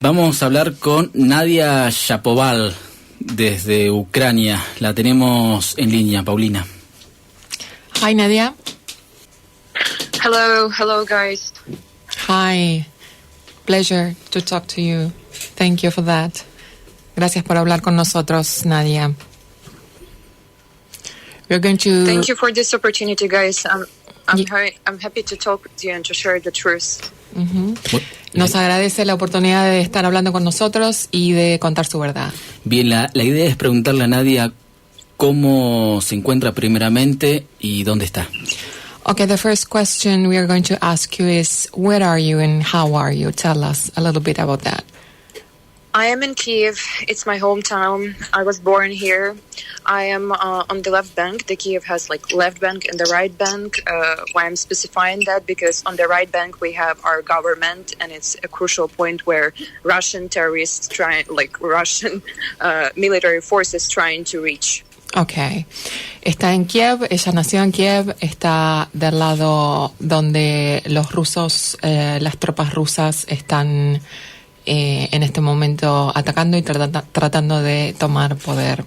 Vamos a hablar con Nadia Shapoval desde Ucrania. La tenemos en línea, Paulina. Hi, Nadia. Hello guys. Hi. Pleasure to talk to you. Thank you for that. Gracias por hablar con nosotros, Nadia. We're going to... Thank you for this opportunity, guys. I'm happy to talk with you and to share the truth. Uh-huh. Nos agradece la oportunidad de estar hablando con nosotros y de contar su verdad. Bien, la idea es preguntarle a Nadia cómo se encuentra primeramente y dónde está. Okay, the first question we are going to ask you is, where are you and how are you? Tell us a little bit about that. I am in Kiev. It's my hometown. I was born here. I am on the left bank. The Kiev has left bank and the right bank. Why I'm specifying that? Because on the right bank we have our government, and it's a crucial point where Russian terrorists Russian military forces trying to reach. Okay. Está en Kiev, ella nació en Kiev, está del lado donde los rusos, las tropas rusas están en este momento atacando y tratando de tomar poder.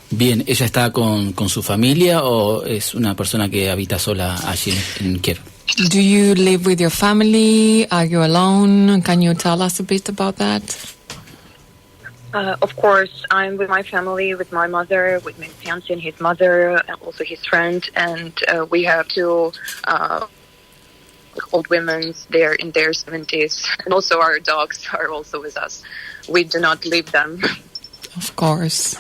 Bien, ¿ella está con su familia o es una persona que habita sola allí en Kiev? Do you live with your family? Are you alone? Can you tell us a bit about that? Of course, I'm with my family, with my mother, with my fiancé and his mother, and also his friend, and we have two old women. They're in their 70s, and also our dogs are also with us. We do not leave them. Of course.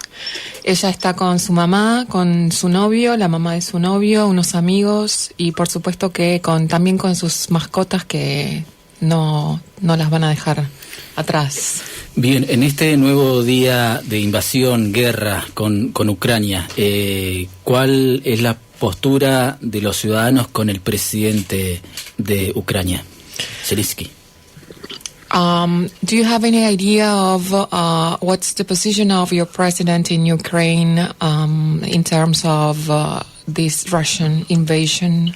Ella está con su mamá, con su novio, la mamá de su novio, unos amigos y por supuesto que también con sus mascotas que no las van a dejar atrás. Bien, en este nuevo día de invasión, guerra con Ucrania, ¿cuál es la postura de los ciudadanos con el presidente de Ucrania, Zelensky? Do you have any idea of what's the position of your president in Ukraine in terms of this Russian invasion?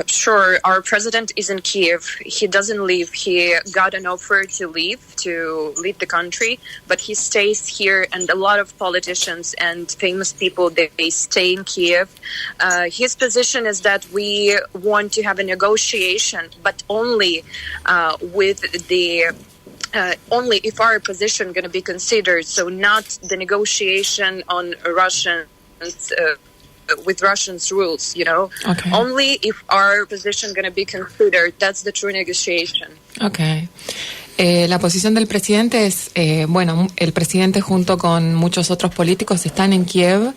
Sure. Our president is in Kiev. He doesn't leave. He got an offer to leave the country, but he stays here. And a lot of politicians and famous people, they stay in Kiev. His position is that we want to have a negotiation, but only only if our position going to be considered. So not the negotiation on Russians. With Russians' rules, Okay. Only if our position going to be considered. That's the true negotiation. Okay. La posición del presidente es, el presidente junto con muchos otros políticos están en Kiev. Uh-huh.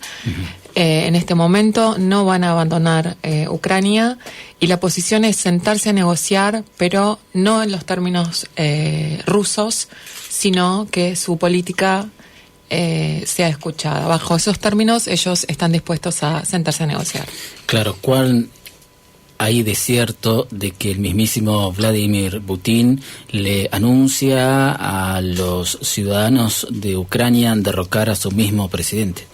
En este momento no van a abandonar Ucrania y la posición es sentarse a negociar, pero no en los términos rusos, sino que su política sea escuchada. Bajo esos términos, ellos están dispuestos a sentarse a negociar. Claro, ¿cuál hay de cierto de que el mismísimo Vladimir Putin le anuncia a los ciudadanos de Ucrania derrocar a su mismo presidente?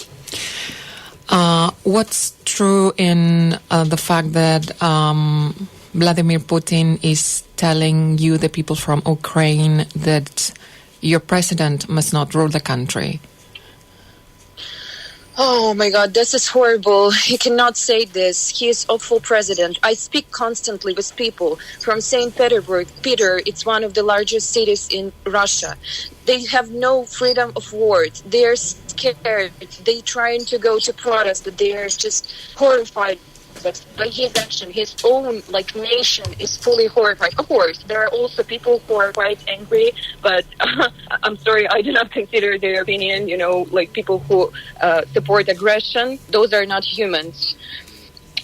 What's true in the fact that Vladimir Putin is telling you, the people from Ukraine, that your president must not rule the country? Oh my God, this is horrible. He cannot say this. He is awful president. I speak constantly with people from St. Petersburg. It's one of the largest cities in Russia. They have no freedom of words. They are scared. They trying to go to protest, but they are just horrified. But by his action, his own nation is fully horrified. Of course, there are also people who are quite angry, but I'm sorry, I do not consider their opinion, people who support aggression. Those are not humans.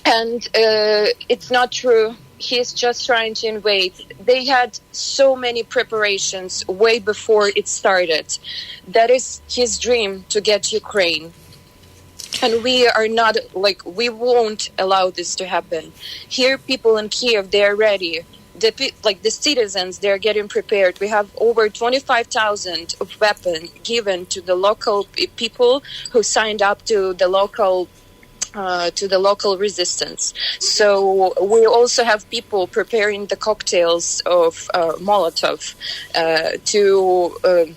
And it's not true. He is just trying to invade. They had so many preparations way before it started. That is his dream, to get Ukraine. And we are not, we won't allow this to happen. Here, people in Kiev, they are ready. The citizens, they're getting prepared. We have over 25,000 of weapons given to the local people who signed up to the local to the local resistance. So we also have people preparing the cocktails of Molotov to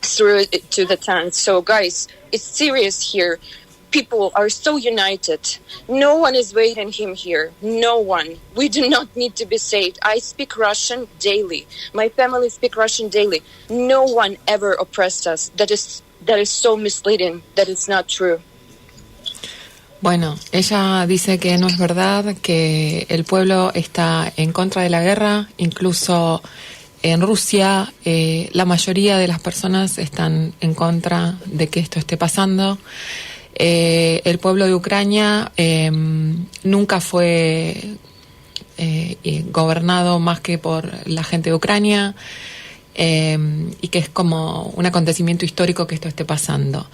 through to the tent. So guys, it's serious here. People are so united. No one is waiting him here. No one. We do not need to be saved. I speak Russian daily. My family speak Russian daily. No one ever oppressed us. That is so misleading. That is not true. Bueno, ella dice que no es verdad, que el pueblo está en contra de la guerra, incluso en Rusia la mayoría de las personas están en contra de que esto esté pasando. El pueblo de Ucrania nunca fue gobernado más que por la gente de Ucrania y que es como un acontecimiento histórico que esto esté pasando.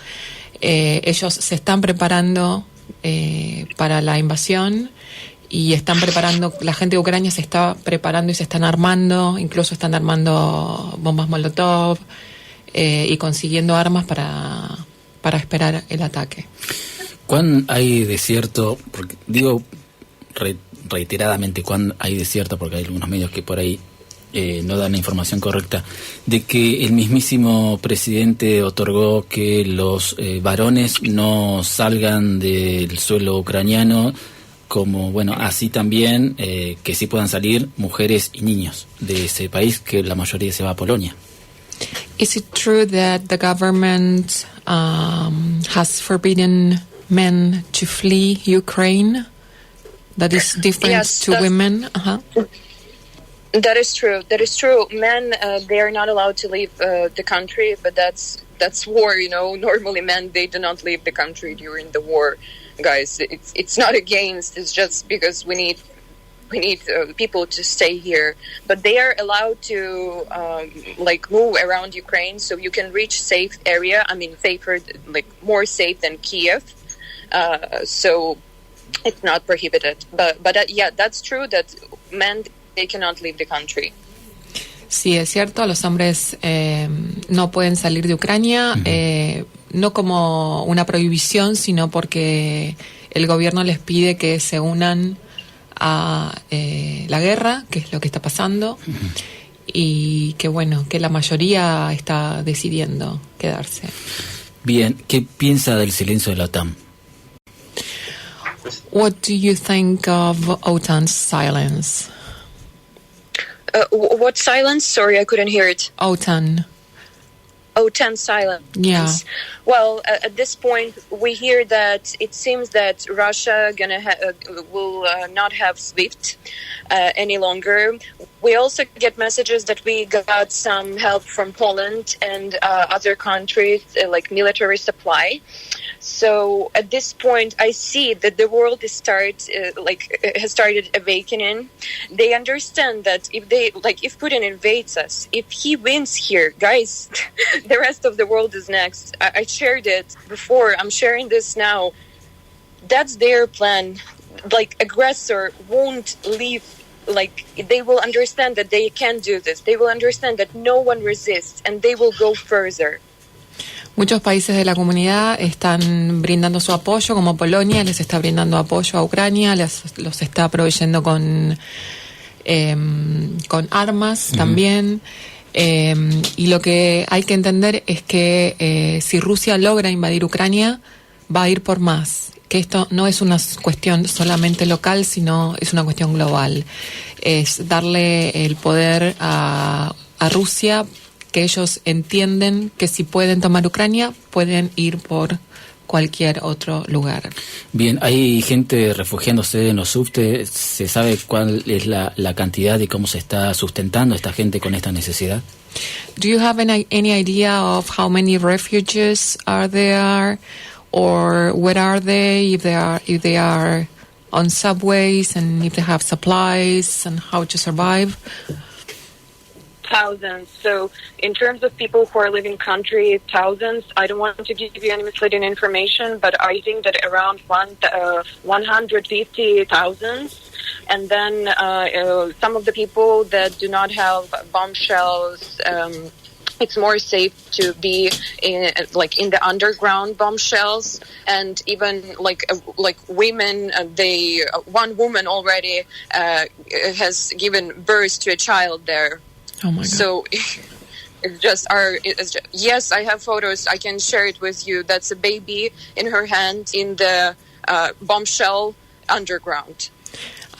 Ellos se están preparando para la invasión y están preparando, la gente de Ucrania se está preparando y se están armando, incluso están armando bombas Molotov y consiguiendo armas para esperar el ataque. ¿Cuán hay de cierto, porque digo reiteradamente cuán hay de cierto, porque hay algunos medios que por ahí no dan la información correcta, de que el mismísimo presidente otorgó que los varones no salgan del suelo ucraniano, como bueno, así también que sí puedan salir mujeres y niños de ese país, que la mayoría se va a Polonia? Is it true that the government has forbidden men to flee Ukraine? That is different Yes, to women? Uh-huh. That is true. That is true. Men, they are not allowed to leave the country, but that's war. You know, normally men, they do not leave the country during the war. Guys, it's not against. It's just because we need people to stay here, but they are allowed to move around Ukraine, so you can reach safe area. I mean, more safe than Kiev. So it's not prohibited. But yeah, that's true that men, they cannot leave the country. Sí, es cierto, los hombres no pueden salir de Ucrania, no como una prohibición, sino porque el gobierno les pide que se unan a la guerra, que es lo que está pasando, y que bueno, que la mayoría está decidiendo quedarse. Bien, ¿qué piensa del silencio de la OTAN? What do you think of OTAN's silence? What silence? Sorry, I couldn't hear it. OTAN. OTAN silence. Yeah. Well, at this point, we hear that it seems that Russia will not have SWIFT any longer. We also get messages that we got some help from Poland and other countries, like military supply. So at this point, I see that the world has started awakening. They understand that if Putin invades us, if he wins here, guys, the rest of the world is next. I shared it before. I'm sharing this now. That's their plan. Aggressor won't leave. They will understand that they can do this. They will understand that no one resists, and they will go further. Muchos países de la comunidad están brindando su apoyo, como Polonia les está brindando apoyo a Ucrania, los está proveyendo con armas también. Y lo que hay que entender es que si Rusia logra invadir Ucrania, va a ir por más. Que esto no es una cuestión solamente local, sino es una cuestión global. Es darle el poder a Rusia, que ellos entienden que si pueden tomar Ucrania, pueden ir por cualquier otro lugar. Bien, hay gente refugiándose en los subtes. ¿Se sabe cuál es la cantidad y cómo se está sustentando esta gente con esta necesidad? Do you have any idea of how many refugees are there, or where are they? If they are on subways, and if they have supplies, and how to survive? Thousands. So in terms of people who are leaving country, thousands. I don't want to give you any misleading information, but I think that around 150,000. And then some of the people that do not have bombshells it's more safe to be in the underground bomb shells, and even like women. One woman already has given birth to a child there. Oh my God! So yes, I have photos. I can share it with you. That's a baby in her hand in the bombshell underground.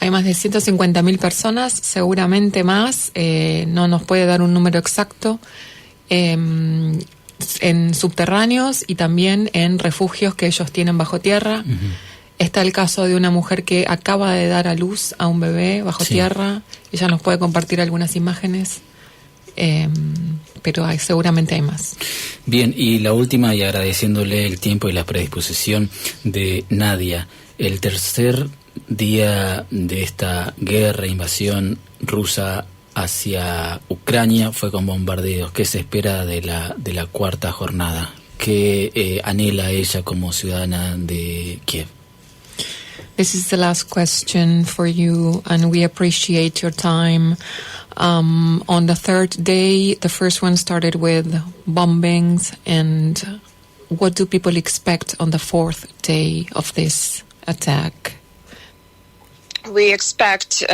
Hay más de 150.000 personas, seguramente más. No nos puede dar un número exacto. En subterráneos y también en refugios que ellos tienen bajo tierra. Uh-huh. Está el caso de una mujer que acaba de dar a luz a un bebé bajo tierra. Ella nos puede compartir algunas imágenes, pero seguramente hay más. Bien, y la última, y agradeciéndole el tiempo y la predisposición de Nadia, el tercer día de esta guerra, invasión rusa hacia Ucrania fue con bombardeos. ¿Qué se espera de la cuarta jornada? ¿Qué anhela ella como ciudadana de Kiev? This is the last question for you, and we appreciate your time. On the third day, the first one started with bombings, and what do people expect on the fourth day of this attack? We expect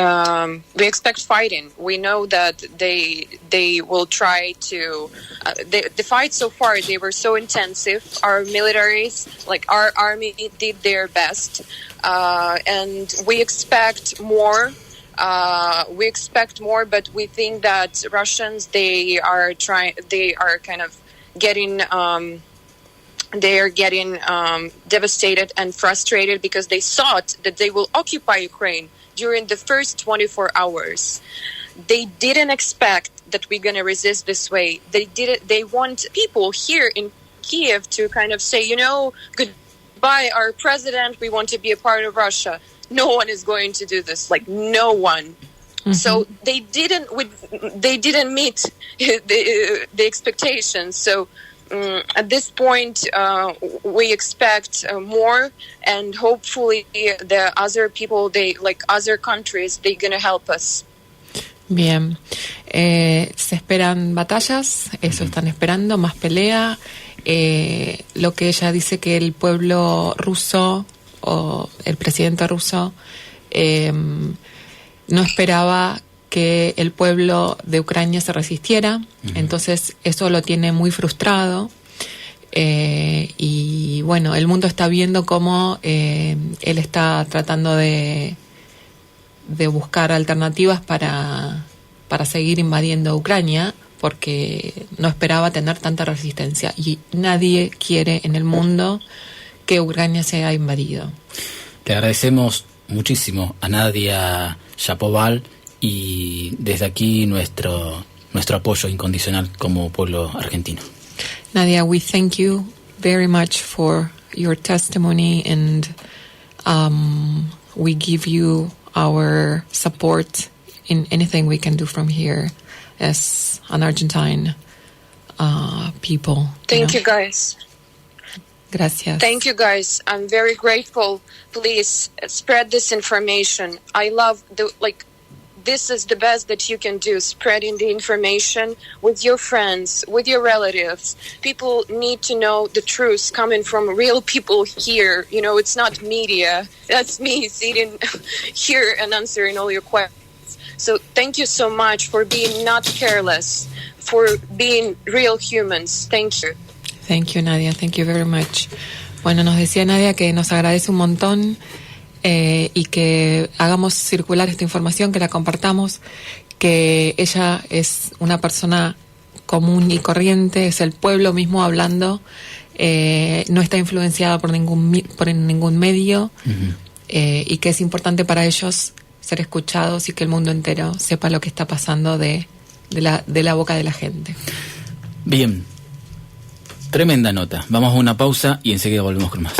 fighting. We know that they will try to. The fight so far, they were so intensive. Our militaries, like our army, did their best, and we expect more. But we think that Russians they are kind of getting. They are getting devastated and frustrated because they thought that they will occupy Ukraine during the first 24 hours. They didn't expect that we're going to resist this way. They want people here in Kiev to kind of say, goodbye, our president. We want to be a part of Russia. No one is going to do this. Like no one. Mm-hmm. So they didn't meet the expectations. So. At this point, we expect more, and hopefully the other people, other countries, they're going to help us. Bien, se esperan batallas, eso están esperando, más pelea. Lo que ella dice que el pueblo ruso o el presidente ruso no esperaba que el pueblo de Ucrania se resistiera, entonces eso lo tiene muy frustrado, y bueno, el mundo está viendo cómo él está tratando de buscar alternativas para seguir invadiendo Ucrania, porque no esperaba tener tanta resistencia, y nadie quiere en el mundo que Ucrania sea invadido. Le agradecemos muchísimo a Nadia Shapoval, y desde aquí nuestro apoyo incondicional como pueblo argentino. Nadia, we thank you very much for your testimony, and we give you our support in anything we can do from here as an Argentine people. Thank you, guys. Gracias. Thank you, guys. I'm very grateful. Please spread this information. I love this is the best that you can do, spreading the information with your friends, with your relatives. People need to know the truth coming from real people here. It's not media. That's me sitting here and answering all your questions. So thank you so much for being not careless, for being real humans. Thank you. Thank you, Nadia. Thank you very much. Bueno, nos decía Nadia que nos agradece un montón, y que hagamos circular esta información, que la compartamos, que ella es una persona común y corriente, es el pueblo mismo hablando, no está influenciada por ningún medio, y que es importante para ellos ser escuchados y que el mundo entero sepa lo que está pasando de la boca de la gente. Bien, tremenda nota. Vamos a una pausa y enseguida volvemos con más.